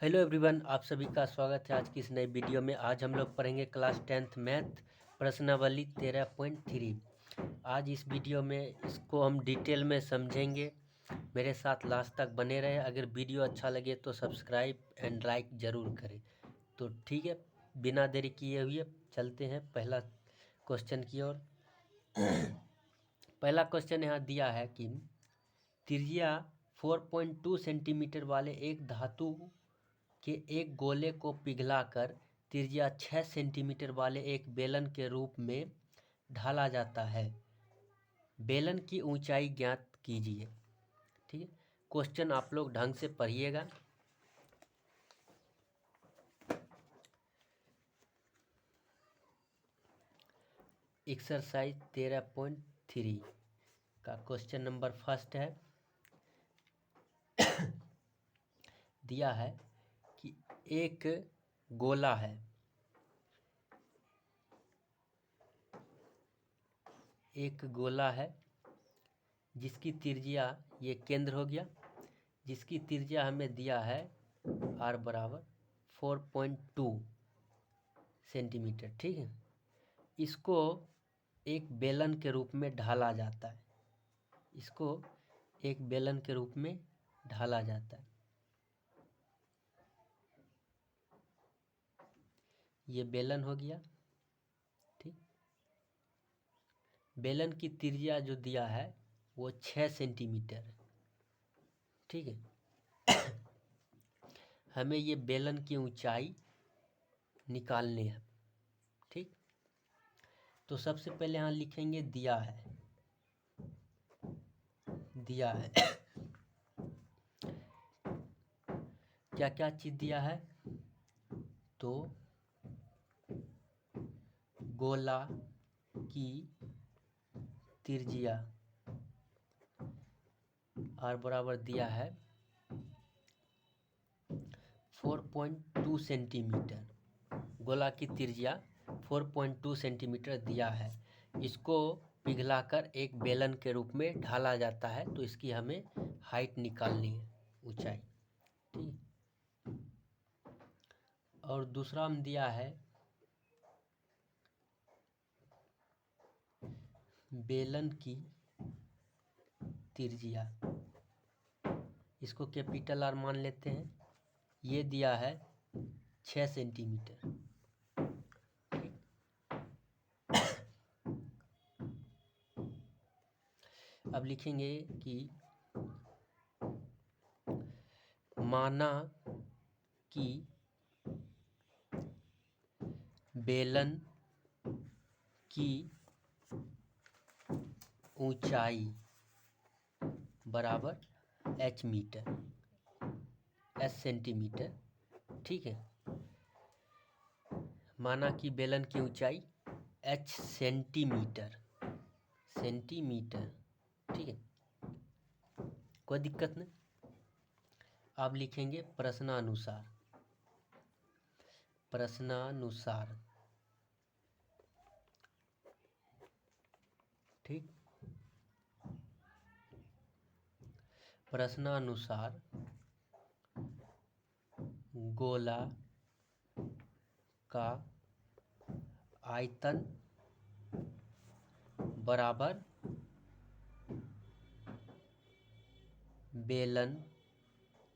Hello everyone, आप सभी का स्वागत है आज की इस नई वीडियो में। आज हम लोग पढ़ेंगे क्लास 10th मैथ प्रश्नावली 13.3। आज इस वीडियो में इसको हम डिटेल में समझेंगे। मेरे साथ लास्ट तक बने रहे। अगर वीडियो अच्छा लगे तो सब्सक्राइब एंड लाइक ज़रूर करें। तो ठीक है, बिना देरी किए हुए चलते हैं पहला क्वेश्चन की ओर। पहला क्वेश्चन यहाँ दिया है कि त्रिज्या 4.2 सेंटीमीटर वाले एक धातु के एक गोले को पिघलाकर त्रिज्या 6 सेंटीमीटर वाले एक बेलन के रूप में ढाला जाता है। बेलन की ऊंचाई ज्ञात कीजिए। ठीक है, क्वेश्चन आप लोग ढंग से पढ़िएगा। एक्सरसाइज 13.3 का क्वेश्चन नंबर फर्स्ट है। दिया है कि एक गोला है, एक गोला है जिसकी त्रिज्या, ये केंद्र हो गया, जिसकी त्रिज्या हमें दिया है r बराबर 4.2 सेंटीमीटर। ठीक है, इसको एक बेलन के रूप में ढाला जाता है। इसको एक बेलन के रूप में ढाला जाता है। ये बेलन हो गया। ठीक, बेलन की त्रिज्या जो दिया है वो 6 सेंटीमीटर है। ठीक है, हमें ये बेलन की ऊंचाई निकालनी है। ठीक, तो सबसे पहले यहाँ लिखेंगे दिया है, दिया है क्या क्या चीज दिया है, तो गोला की त्रिज्या r बराबर दिया है 4.2 सेंटीमीटर। गोला की त्रिज्या 4.2 सेंटीमीटर दिया है। इसको पिघलाकर एक बेलन के रूप में ढाला जाता है, तो इसकी हमें हाइट निकालनी है, ऊंचाई। ठीक, और दूसरा हम दिया है बेलन की त्रिज्या, इसको कैपिटल आर मान लेते हैं। ये दिया है 6 सेंटीमीटर। अब लिखेंगे कि माना कि बेलन की ऊंचाई बराबर h मीटर, s सेंटीमीटर। ठीक है, माना कि बेलन की ऊंचाई h सेंटीमीटर, सेंटीमीटर। ठीक है, कोई दिक्कत नहीं। आप लिखेंगे प्रश्नानुसार, प्रश्नानुसार। ठीक, प्रश्नानुसार गोला का आयतन बराबर बेलन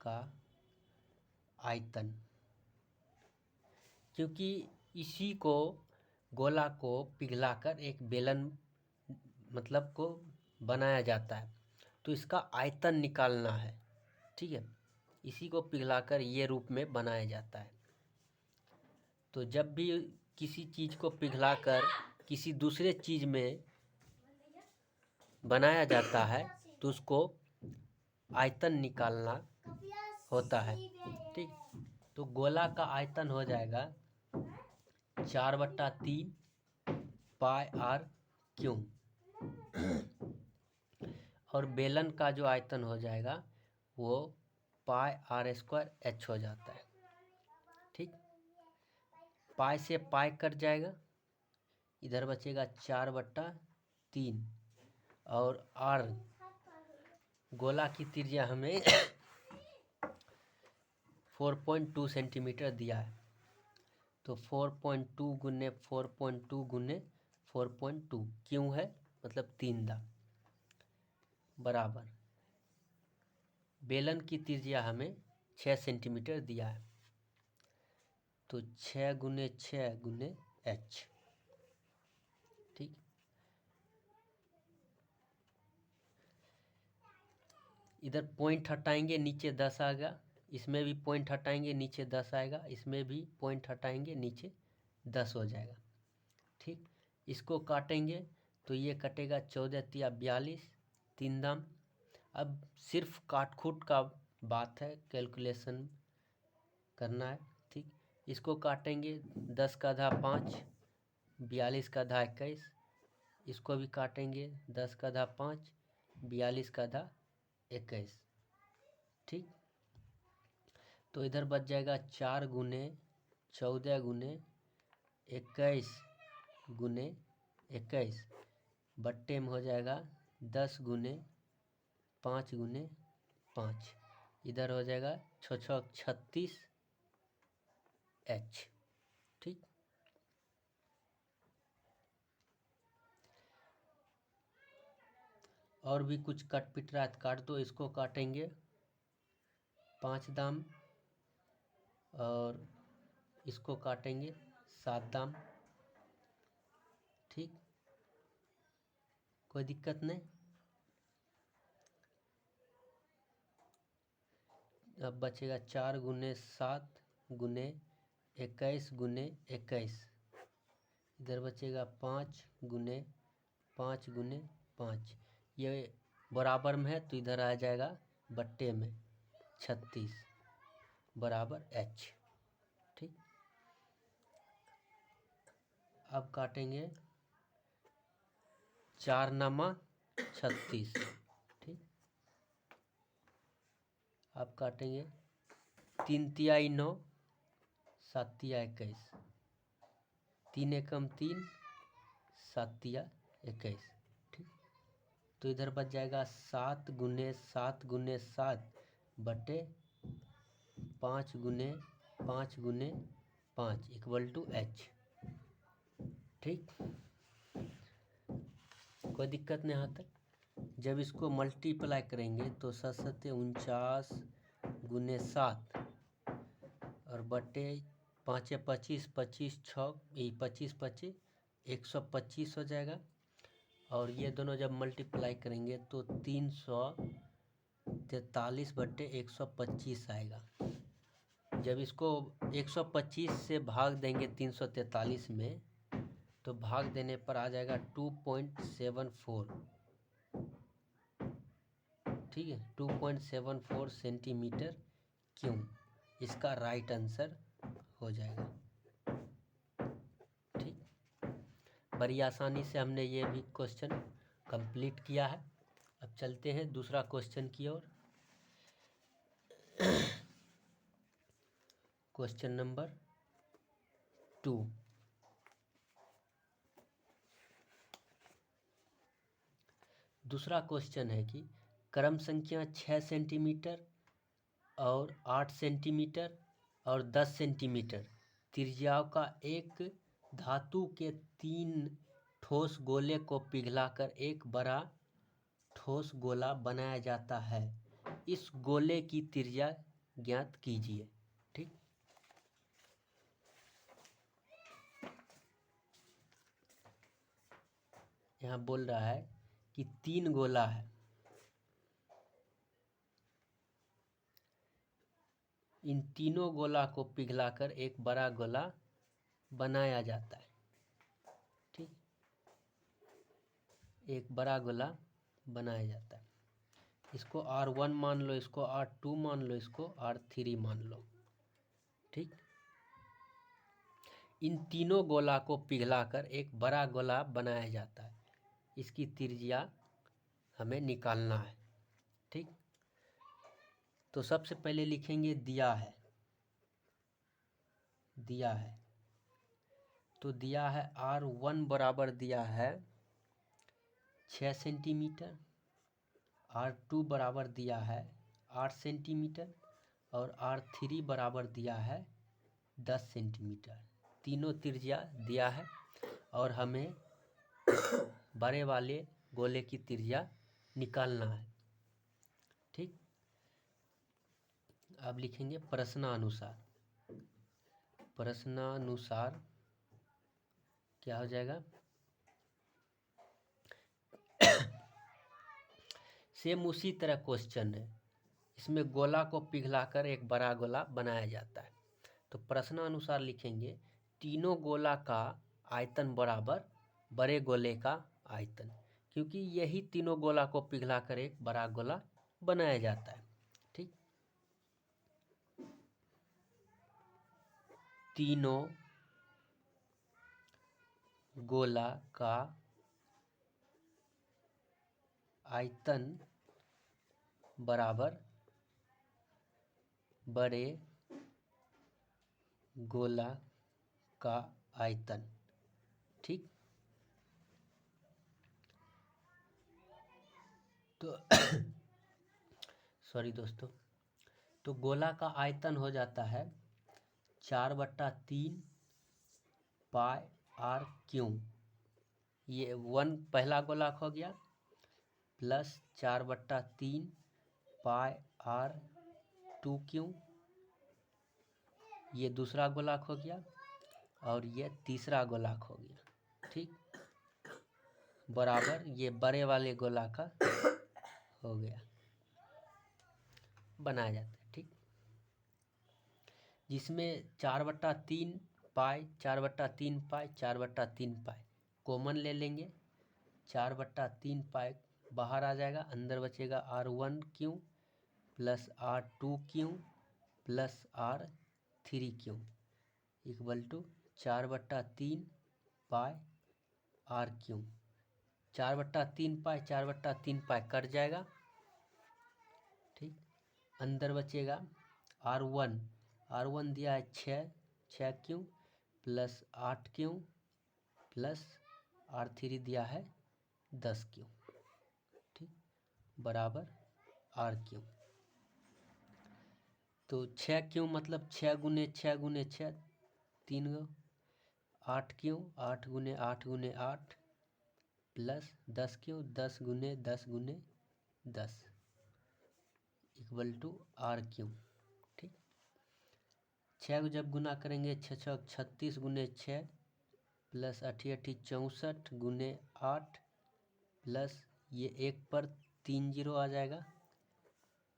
का आयतन। क्योंकि इसी को, गोला को पिघलाकर एक बेलन मतलब को बनाया जाता है, तो इसका आयतन निकालना है। ठीक है, इसी को पिघलाकर ये रूप में बनाया जाता है। तो जब भी किसी चीज़ को पिघलाकर किसी दूसरे चीज़ में बनाया जाता है तो उसको आयतन निकालना होता है। ठीक, तो गोला का आयतन हो जाएगा 4/3 पाई आर क्यों, और बेलन का जो आयतन हो जाएगा वो पाई आर स्क्वायर एच हो जाता है। ठीक, पाई से पाई कट जाएगा, इधर बचेगा 4/3, और आर गोला की त्रिज्या हमें 4.2 सेंटीमीटर दिया है, तो 4.2 गुने 4.2 गुने 4.2 क्यों है, मतलब 3 दाम बराबर बेलन की त्रिज्या हमें 6 सेंटीमीटर दिया है, तो 6 गुने h। ठीक, इधर पॉइंट हटाएंगे नीचे 10 आ गया, इसमें भी पॉइंट हटाएंगे नीचे 10 आएगा, इसमें भी पॉइंट हटाएंगे नीचे 10 हो जाएगा। ठीक, इसको काटेंगे तो ये कटेगा 14 तिया 42, 3 दाम। अब सिर्फ काटखूट का बात है, कैलकुलेशन करना है। ठीक, इसको काटेंगे 10 का आधा 5, 42 का आधा 21, इसको भी काटेंगे 10 का आधा 5, 42 का आधा 21। ठीक, तो इधर बच जाएगा 4 गुने 14 गुने 21 गुने 21 बट्टे में हो जाएगा 10 गुने 5 गुने 5, इधर हो जाएगा 6 36 h। ठीक, और भी कुछ कट पिट रहा है तो काट दो, इसको काटेंगे 5 दाम और इसको काटेंगे 7 दाम। ठीक, कोई दिक्कत नहीं। अब बचेगा 4 गुने 7 गुने 21 गुने 21, इधर बचेगा 5 गुने 5 गुने 5, ये बराबर में है तो इधर आ जाएगा बट्टे में 36 बराबर h। ठीक, अब काटेंगे 4 नामा 36। ठीक, अब काटेंगे 3 तिया 9, 7 तिया 21, 3 एकम 3, 7 तिया 21। ठीक, तो इधर बच जाएगा 7 गुने 7 गुने 7 बटे 5 गुने 5 गुने 5 इक्वल टू h। ठीक, कोई दिक्कत नहीं यहाँ तक। जब इसको मल्टीप्लाई करेंगे तो 7 49 गुने 7 और बटे 5 25 25 6 25 25 125 हो जाएगा, और ये दोनों जब मल्टीप्लाई करेंगे तो 343 बटे 125 आएगा। जब इसको 125 से भाग देंगे 343 में तो भाग देने पर आ जाएगा 2.74। ठीक है, 2.74 सेंटीमीटर क्यूब इसका राइट आंसर हो जाएगा। ठीक, बड़ी आसानी से हमने ये भी क्वेश्चन कंप्लीट किया है। अब चलते हैं दूसरा क्वेश्चन की ओर। Question number 2। दूसरा क्वेश्चन है कि क्रम संख्या 6 सेंटीमीटर और 8 सेंटीमीटर और 10 सेंटीमीटर त्रिज्याओं का एक धातु के 3 ठोस गोले को पिघलाकर एक बड़ा ठोस गोला बनाया जाता है। इस गोले की त्रिज्या ज्ञात कीजिए। ठीक, यहाँ बोल रहा है कि 3 गोला है, इन तीनों गोला को पिघलाकर एक बड़ा गोला बनाया जाता है। ठीक, एक बड़ा गोला बनाया जाता है। इसको R1 मान लो, इसको R2 मान लो, इसको R3 मान लो। ठीक, इन तीनों गोला को पिघलाकर एक बड़ा गोला बनाया जाता है, इसकी त्रिज्या हमें निकालना है। ठीक, तो सबसे पहले लिखेंगे दिया है, दिया है तो दिया है R1 बराबर दिया है 6 सेंटीमीटर, R2 बराबर दिया है 8 सेंटीमीटर और R3 बराबर दिया है 10 सेंटीमीटर। तीनों त्रिज्या दिया है और हमें बड़े वाले गोले की त्रिज्या निकालना है। ठीक, अब लिखेंगे प्रश्नानुसार। प्रश्नानुसार क्या हो जाएगा, सेम उसी तरह क्वेश्चन है, इसमें गोला को पिघलाकर एक बड़ा गोला बनाया जाता है। तो प्रश्नानुसार लिखेंगे तीनों गोला का आयतन बराबर बड़े गोले का आयतन, क्योंकि यही तीनों गोला को पिघलाकर एक बड़ा गोला बनाया जाता है। ठीक, तीनों गोला का आयतन बराबर बड़े गोला का आयतन। ठीक, तो सॉरी दोस्तों, तो गोला का आयतन हो जाता है 4/3 पाई आर क्यू। ये 1 पहला गोला हो गया, प्लस 4/3 पाई आर 2Q, ये दूसरा गोलाक हो गया, और ये तीसरा गोलाक हो गया। ठीक, बराबर ये बड़े वाले गोला का हो गया, बनाया जाता है। ठीक, जिसमें 4/3 पाई 4/3 पाई 4/3 पाई कॉमन ले लेंगे। 4/3 पाई बाहर आ जाएगा, अंदर बचेगा R1Q plus R2Q plus R3Q equal to 4/3 pi RQ। 4/3 pi 4/3 pi cut जाएगा। ठीक, अंदर बचेगा R1 दिया है 6Q plus 8Q plus R3 दिया है 10Q। ठीक, बराबर RQ। तो 6Q मतलब 6 गुने 6 गुने 6 3 गो, 8Q 8 गुने 8 गुने 8 प्लस 10Q 10 गुने 10 गुने 10 इक्वल टू RQ। ठीक, 6 को जब गुना करेंगे 6 6 36 गुने 6 प्लस 8 8 64 गुने 8 प्लस ये 1 पर 3 जीरो आ जाएगा,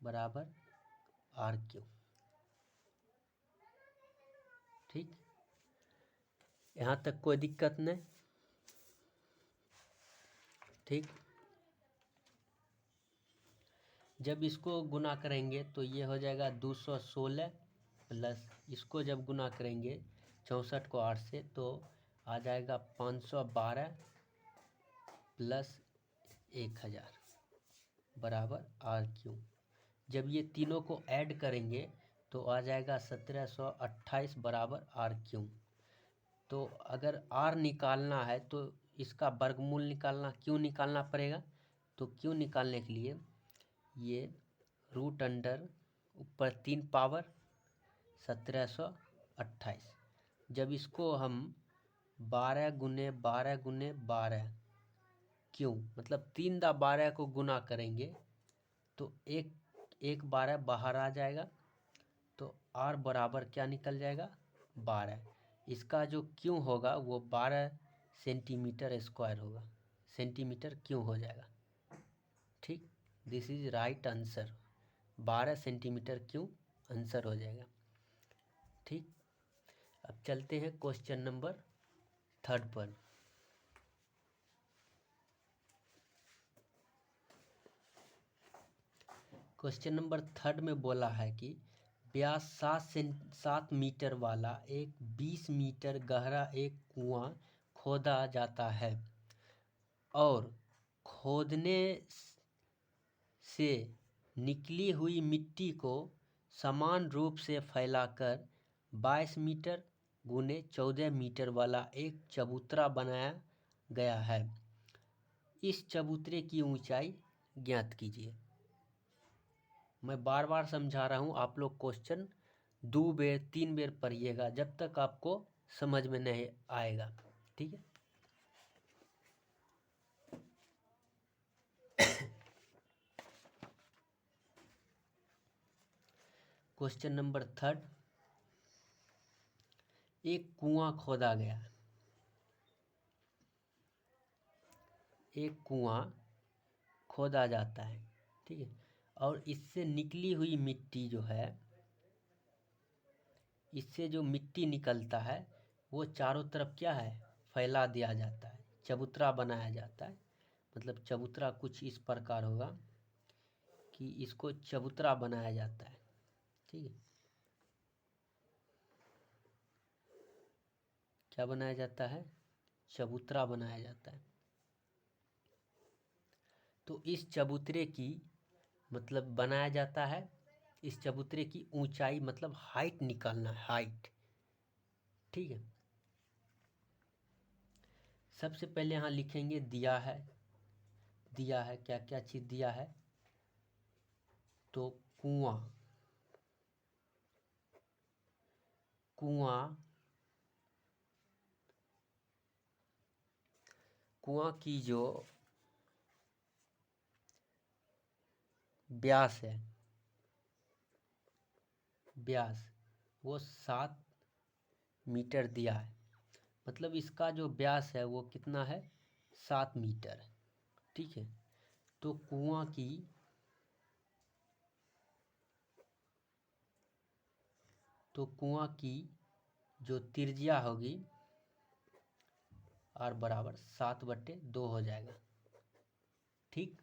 बराबर RQ। ठीक, यहाँ तक कोई दिक्कत नहीं। ठीक, जब इसको गुना करेंगे तो ये हो जाएगा 216 प्लस इसको जब गुना करेंगे 64 को 8 से तो आ जाएगा 512 प्लस 1000 बराबर RQ। जब ये तीनों को ऐड करेंगे तो आ जाएगा 1728 बराबर RQ। तो अगर R निकालना है तो इसका वर्गमूल निकालना, क्यों निकालना पड़ेगा, तो क्यों निकालने के लिए ये रूट अंडर ऊपर 3 पावर 1728, जब इसको हम 12 गुने 12 गुने 12 क्यों मतलब 3×12 को गुना करेंगे तो एक 12 बाहर आ जाएगा, तो R बराबर क्या निकल जाएगा 12। इसका जो क्यों होगा वो 12 सेंटीमीटर स्क्वायर होगा, सेंटीमीटर क्यों हो जाएगा। ठीक, this is right answer, 12 centimetre क्यों आंसर हो जाएगा। ठीक, अब चलते हैं क्वेश्चन नंबर 3 पर। क्वेश्चन नंबर 3 में बोला है कि व्यास 7 मीटर वाला एक 20 मीटर गहरा एक कुआं खोदा जाता है और खोदने से निकली हुई मिट्टी को समान रूप से फैलाकर 22 मीटर गुने 14 मीटर वाला एक चबूतरा बनाया गया है। इस चबूतरे की ऊंचाई ज्ञात कीजिए। मैं बार बार समझा रहा हूँ, आप लोग क्वेश्चन 2 बेर 3 बेर पढ़िएगा जब तक आपको समझ में नहीं आएगा। ठीक है। क्वेश्चन नंबर 3, एक कुआं खोदा गया। एक कुआं खोदा जाता है, ठीक है, और इससे निकली हुई मिट्टी जो है, इससे जो मिट्टी निकलता है वो चारों तरफ क्या है, फैला दिया जाता है, चबूतरा बनाया जाता है। मतलब चबूतरा कुछ इस प्रकार होगा कि इसको चबूतरा बनाया जाता है। ठीक है, क्या बनाया जाता है, चबूतरा बनाया जाता है। तो इस चबूतरे की मतलब बनाया जाता है, इस चबूतरे की ऊंचाई मतलब हाइट निकालना है, हाइट। ठीक है, सबसे पहले यहाँ लिखेंगे दिया है। दिया है, क्या क्या चीज़ दिया है, तो कुआं, कुआं, कुआं की जो व्यास है, व्यास वो 7 मीटर दिया है। मतलब इसका जो व्यास है वो कितना है, 7 मीटर। ठीक है, तो कुआं की जो त्रिज्या होगी R बराबर 7/2 हो जाएगा। ठीक,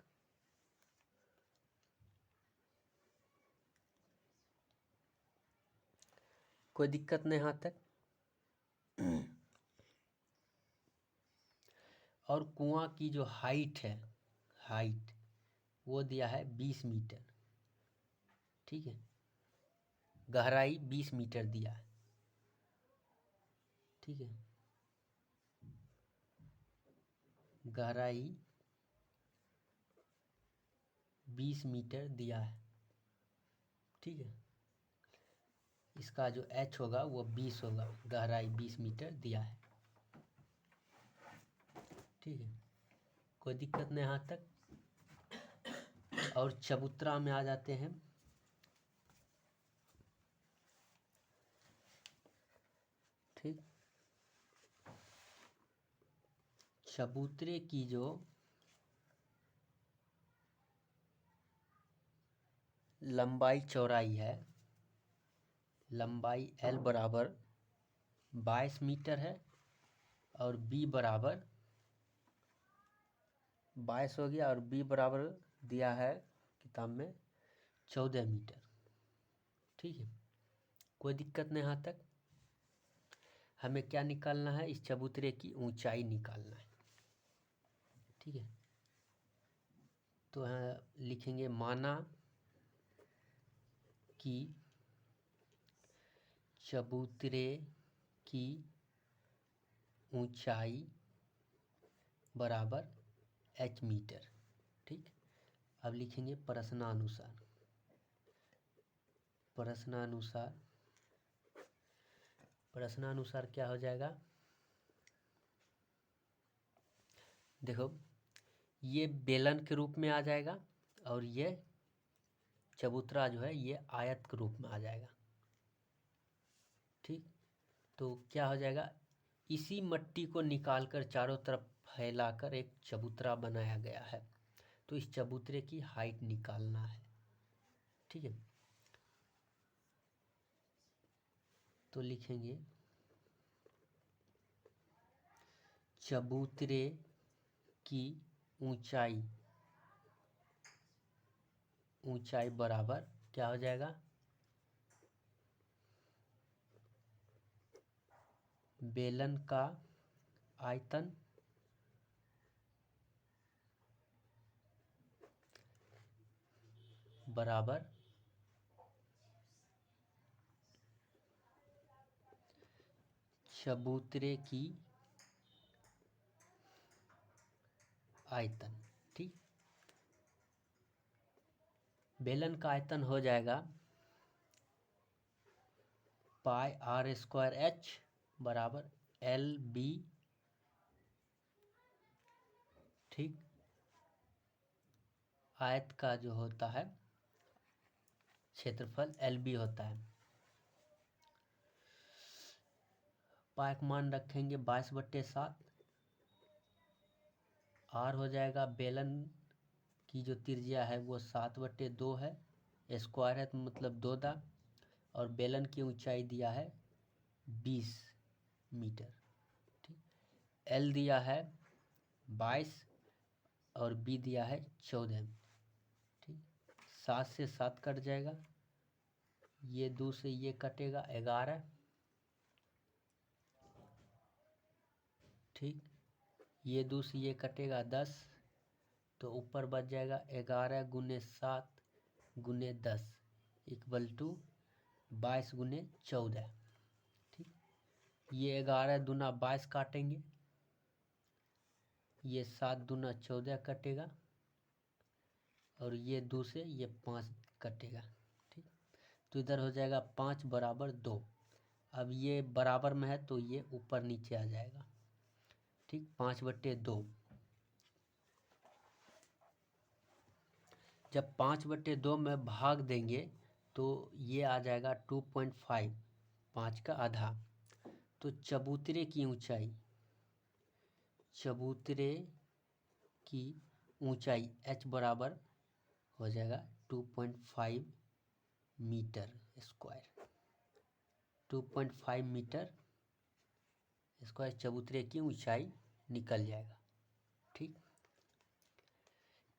कोई दिक्कत नहीं यहाँ तक। और कुआं की जो हाइट है, हाइट वो दिया है 20 मीटर। ठीक है, गहराई 20 मीटर दिया है। ठीक है, गहराई 20 मीटर दिया है। ठीक है, इसका जो h होगा वो 20 होगा, गहराई 20 मीटर दिया है। ठीक है, कोई दिक्कत नहीं यहाँ तक। और चबूतरा में आ जाते हैं। ठीक, चबूतरे की जो लंबाई चौड़ाई है, लंबाई L बराबर 22 मीटर है और B बराबर 22 हो गया, और B बराबर दिया है किताब में 14 मीटर। ठीक है, कोई दिक्कत नहीं यहाँ तक। हमें क्या निकालना है, इस चबूतरे की ऊंचाई निकालना है। ठीक है, तो यहाँ लिखेंगे माना कि चबूतरे की ऊंचाई बराबर h मीटर। ठीक, अब लिखेंगे प्रश्नानुसार। प्रश्नानुसार, प्रश्नानुसार क्या हो जाएगा, देखो ये बेलन के रूप में आ जाएगा और ये चबूतरा जो है ये आयत के रूप में आ जाएगा। ठीक, तो क्या हो जाएगा, इसी मट्टी को निकालकर चारों तरफ फैलाकर एक चबूतरा बनाया गया है। तो इस चबूतरे की हाइट निकालना है। ठीक है, तो लिखेंगे चबूतरे की ऊंचाई, ऊंचाई बराबर क्या हो जाएगा, बेलन का आयतन बराबर चबूतरे की आयतन। ठीक, बेलन का आयतन हो जाएगा पाई आर स्क्वायर एच बराबर एल बी। ठीक, आयत का जो होता है क्षेत्रफल एल बी होता है। पाई का मान रखेंगे 22/7। आर हो जाएगा, बेलन की जो त्रिज्या है वो 7/2 है, स्क्वायर है तो मतलब 2 दा, और बेलन की ऊंचाई दिया है 20 मीटर। ठीक, एल दिया है 22 और बी दिया है 14। ठीक, 7 से 7 कट जाएगा, ये 2 से ये कटेगा 11। ठीक, ये 2 से ये कटेगा 10, तो ऊपर बच जाएगा 11 गुने 7 गुने 10 इक्वल टू 22 गुने 14। ठीक, ये 11 दूना 22 काटेंगे, ये 7 दूना 14 कटेगा, और ये 2 से ये 5 कटेगा। ठीक, तो इधर हो जाएगा 5 बराबर 2। अब ये बराबर में है तो ये ऊपर नीचे आ जाएगा। ठीक, 5/2। जब 5/2 में भाग देंगे तो ये आ जाएगा 2.5, 5 का आधा। तो चबूतरे की ऊंचाई h बराबर हो जाएगा 2.5 मीटर स्क्वायर। 2.5 मीटर स्क्वायर चबूतरे की ऊंचाई निकल जाएगा। ठीक,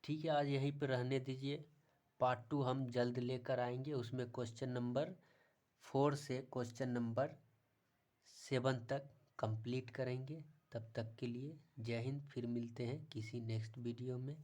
ठीक है, आज यहीं पर रहने दीजिए। पार्ट 2 हम जल्द लेकर आएंगे, उसमें क्वेश्चन नंबर 4 से क्वेश्चन नंबर 7 तक कंप्लीट करेंगे। तब तक के लिए जय हिंद। फिर मिलते हैं किसी नेक्स्ट वीडियो में।